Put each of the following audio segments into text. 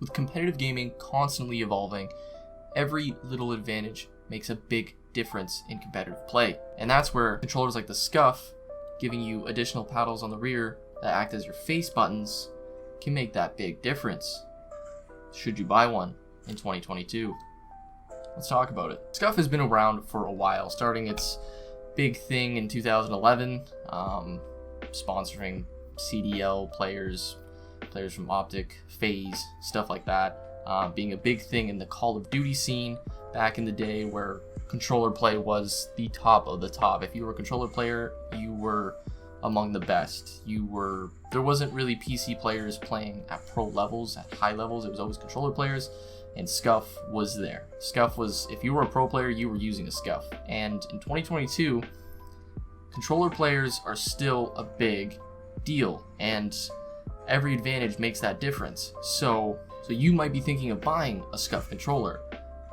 With competitive gaming constantly evolving, every little advantage makes a big difference in competitive play. And that's where controllers like the Scuff, giving you additional paddles on the rear that act as your face buttons, can make that big difference. Should you buy one in 2022? Let's talk about it. Scuff has been around for a while, starting its big thing in 2011, sponsoring CDL players from Optic, FaZe, stuff like that, being a big thing in the Call of Duty scene back in the day where controller play was the top of the top. If you were a controller player, you were among the best. There wasn't really PC players playing at pro levels, at high levels. It was always controller players, and Scuff was there. Scuff was, if you were a pro player, you were using a Scuff. And in 2022, controller players are still a big deal, and every advantage makes that difference. So you might be thinking of buying a Scuff controller,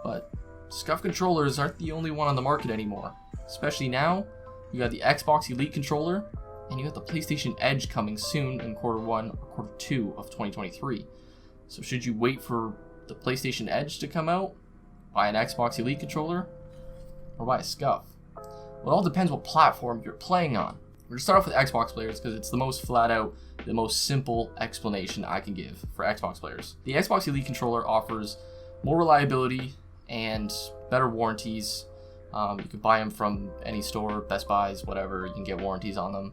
but Scuff controllers aren't the only one on the market anymore. Especially now, you got the Xbox Elite controller, and you got the PlayStation Edge coming soon in Q1 or Q2 of 2023. So should you wait for the PlayStation Edge to come out, buy an Xbox Elite controller, or buy a Scuff? Well, it all depends what platform you're playing on. We're going to start off with Xbox players because it's the most flat out, the most simple explanation I can give for Xbox players. The Xbox Elite controller offers more reliability and better warranties. You can buy them from any store, Best Buys, whatever. You can get warranties on them.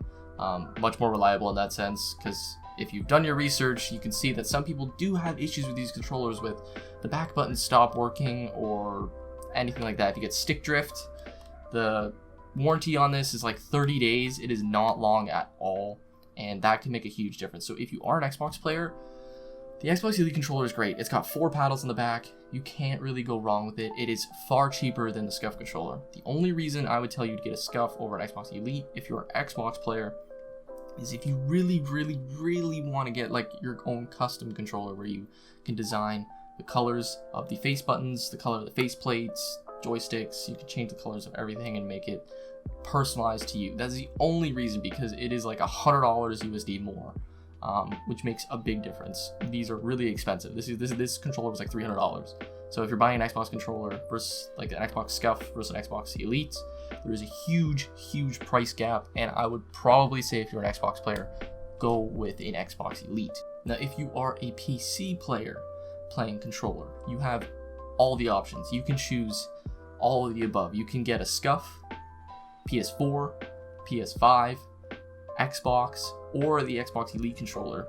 Much more reliable in that sense, because if you've done your research, you can see that some people do have issues with these controllers with the back buttons stop working or anything like that. If you get stick drift, the warranty on this is like 30 days. It is not long at all, and that can make a huge difference. So if you are an Xbox player, the Xbox Elite controller is great. It's got 4 paddles in the back. You can't really go wrong with it. It is far cheaper than the Scuff controller. The only reason I would tell you to get a Scuff over an Xbox Elite if you're an Xbox player is if you really want to get like your own custom controller where you can design the colors of the face buttons, the color of the face plates, joysticks. You can change the colors of everything and make it personalized to you. That's the only reason, because it is like $100 USD more. Which makes a big difference. These are really expensive. This controller was like $300. So if you're buying an Xbox controller versus like an Xbox Scuff versus an Xbox Elite, there is a huge price gap, and I would probably say if you're an Xbox player, go with an Xbox Elite. Now, if you are a PC player playing controller, you have all the options. You can choose all of the above. You can get a Scuff, PS4, PS5, Xbox, or the Xbox Elite controller.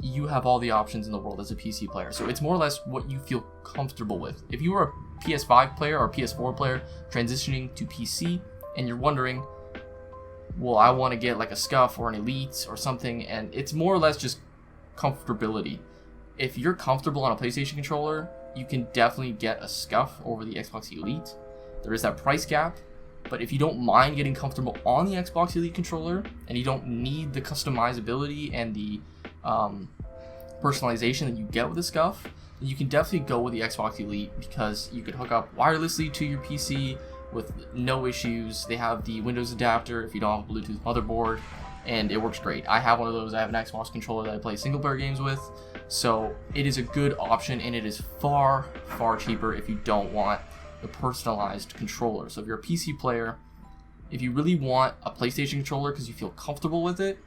You have all the options in the world as a PC player. So it's more or less what you feel comfortable with. If you are a PS5 player or PS4 player transitioning to PC and you're wondering, well, I want to get like a Scuff or an Elite or something, and it's more or less just comfortability. If you're comfortable on a PlayStation controller, you can definitely get a Scuff over the Xbox Elite. There is that price gap. But if you don't mind getting comfortable on the Xbox Elite controller, and you don't need the customizability and the personalization that you get with the Scuff, then you can definitely go with the Xbox Elite, because you can hook up wirelessly to your PC with no issues. They have the Windows adapter if you don't have a Bluetooth motherboard, and it works great. I have one of those. I have an Xbox controller that I play single player games with, so it is a good option, and it is far cheaper if you don't want the personalized controller. So if you're a PC player, if you really want a PlayStation controller because you feel comfortable with it,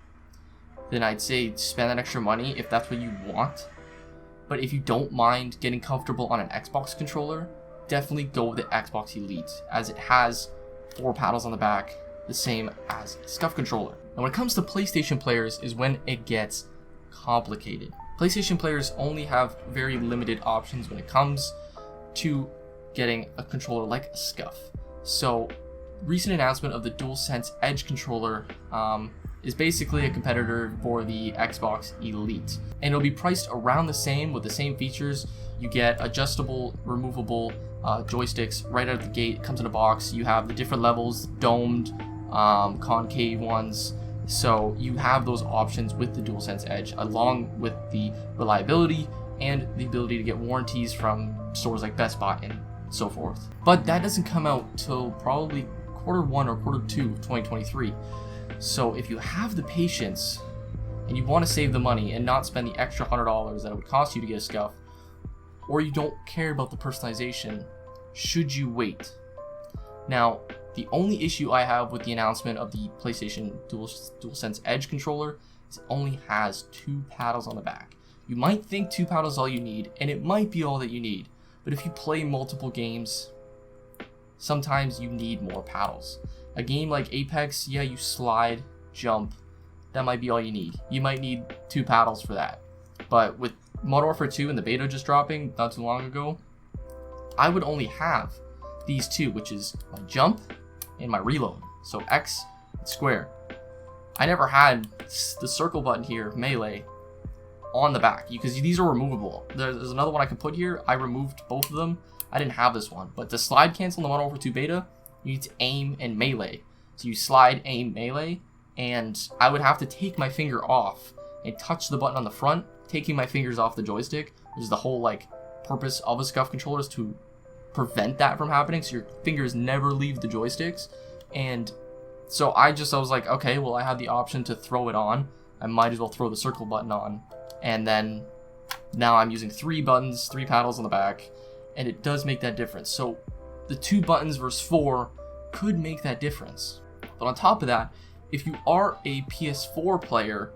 then I'd say spend that extra money if that's what you want. But if you don't mind getting comfortable on an Xbox controller, definitely go with the Xbox Elite, as it has 4 paddles on the back, the same as a Scuff controller. Now when it comes to PlayStation players is when it gets complicated. PlayStation players only have very limited options when it comes to getting a controller like a Scuff. So, recent announcement of the DualSense Edge controller is basically a competitor for the Xbox Elite, and it'll be priced around the same with the same features. You get adjustable, removable joysticks right out of the gate. It comes in a box. You have the different levels, domed, concave ones. So you have those options with the DualSense Edge, along with the reliability and the ability to get warranties from stores like Best Buy and so forth. But that doesn't come out till probably Q1 or Q2 of 2023. So if you have the patience and you want to save the money and not spend the extra $100 that it would cost you to get a Scuff, or you don't care about the personalization, should you wait? Now, the only issue I have with the announcement of the PlayStation DualSense Edge controller is it only has 2 paddles on the back. You might think 2 paddles is all you need, and it might be all that you need, but if you play multiple games, sometimes you need more paddles. A game like Apex, yeah, you slide, jump, that might be all you need. You might need 2 paddles for that. But with Modern Warfare 2 and the beta just dropping not too long ago, I would only have these 2, which is my jump and my reload. So X and square. I never had the circle button here, melee, on the back, because these are removable. There's another one I can put here. I removed both of them. I didn't have this one. But to slide cancel in the Modern Warfare 2 beta, you need to aim and melee. So you slide, aim, melee, and I would have to take my finger off and touch the button on the front, taking my fingers off the joystick, which is the whole purpose of a Scuff controller, is to prevent that from happening, so your fingers never leave the joysticks. And so I was like, okay, well, I had the option to throw it on. I might as well throw the circle button on. And then now I'm using 3 buttons, 3 paddles on the back, and it does make that difference. So the 2 buttons versus 4 could make that difference. But on top of that, if you are a PS4 player,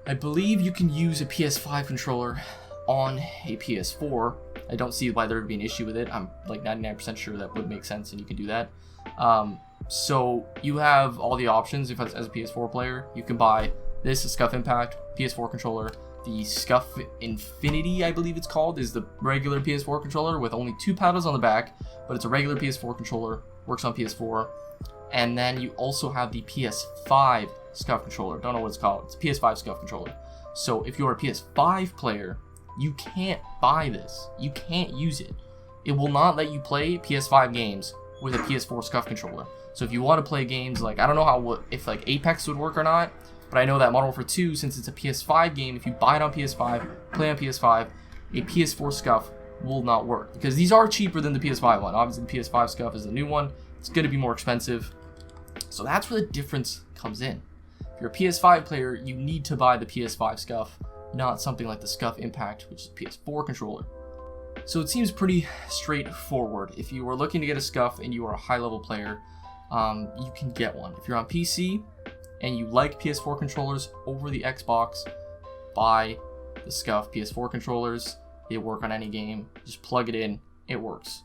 I believe you can use a PS5 controller on a PS4. I don't see why there would be an issue with it. I'm like 99% sure that would make sense and you can do that. So you have all the options. If as a PS4 player, you can buy this, a Scuff Impact PS4 controller. The Scuff Infinity, I believe it's called, is the regular PS4 controller with only 2 paddles on the back, but it's a regular PS4 controller, works on PS4. And then you also have the PS5 Scuff controller. Don't know what it's called. It's a PS5 Scuff controller. So if you're a PS5 player, you can't buy this. You can't use it. It will not let you play PS5 games with a PS4 Scuff controller. So if you want to play games if Apex would work or not, but I know that Modern Warfare 2, since it's a PS5 game, if you buy it on PS5, play on PS5, a PS4 Scuff will not work, because these are cheaper than the PS5 one. Obviously, the PS5 Scuff is the new one. It's going to be more expensive. So that's where the difference comes in. If you're a PS5 player, you need to buy the PS5 Scuff, not something like the Scuff Impact, which is a PS4 controller. So it seems pretty straightforward. If you are looking to get a Scuff and you are a high-level player, you can get one. If you're on PC and you like PS4 controllers over the Xbox, buy the Scuff PS4 controllers. They work on any game. Just plug it in. It works.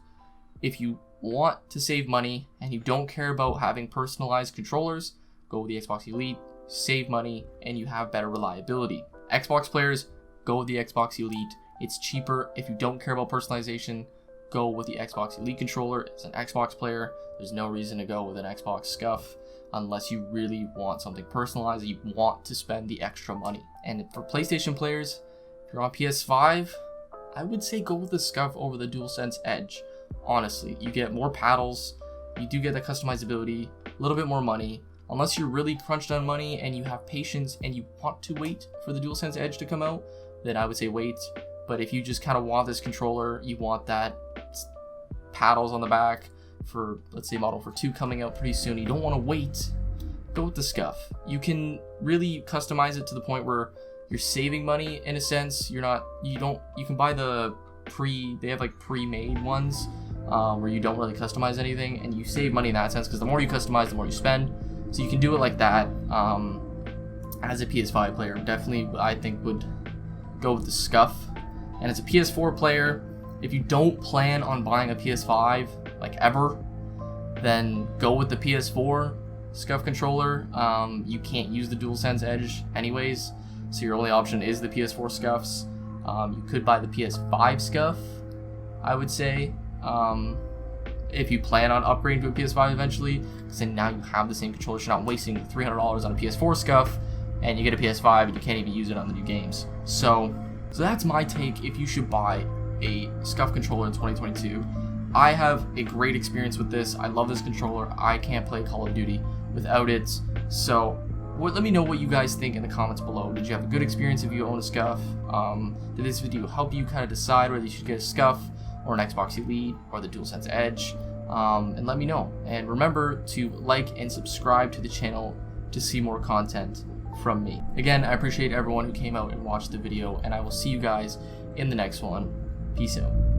If you want to save money and you don't care about having personalized controllers, go with the Xbox Elite, save money, and you have better reliability. Xbox players, go with the Xbox Elite. It's cheaper. If you don't care about personalization, go with the Xbox Elite controller. As an Xbox player, there's no reason to go with an Xbox Scuff unless you really want something personalized, you want to spend the extra money. And for PlayStation players, if you're on PS5, I would say go with the Scuff over the DualSense Edge. Honestly, you get more paddles, you do get the customizability, a little bit more money. Unless you're really crunched on money and you have patience and you want to wait for the DualSense Edge to come out, then I would say wait. But if you just kind of want this controller, you want that paddles on the back for, let's say, Model 2 coming out pretty soon, you don't want to wait, go with the Scuff. You can really customize it to the point where you're saving money in a sense. You can buy they have pre-made ones where you don't really customize anything, and you save money in that sense, because the more you customize, the more you spend. So you can do it like that. As a PS5 player, definitely I think would go with the Scuff. And as a PS4 player, if you don't plan on buying a PS5 ever, then go with the PS4 Scuff controller. You can't use the DualSense Edge anyways, so your only option is the PS4 Scuffs. You could buy the PS5 Scuff, I would say, if you plan on upgrading to a PS5 eventually, because then now you have the same controller. You're not wasting $300 on a PS4 Scuff, and you get a PS5 and you can't even use it on the new games. So that's my take if you should buy a Scuff controller in 2022. I have a great experience with this. I love this controller. I can't play Call of Duty without it. So let me know what you guys think in the comments below. Did you have a good experience if you own a Scuff? Did this video help you kind of decide whether you should get a Scuff or an Xbox Elite or the DualSense Edge? And let me know. And remember to like and subscribe to the channel to see more content from me. Again, I appreciate everyone who came out and watched the video, and I will see you guys in the next one. Peace out.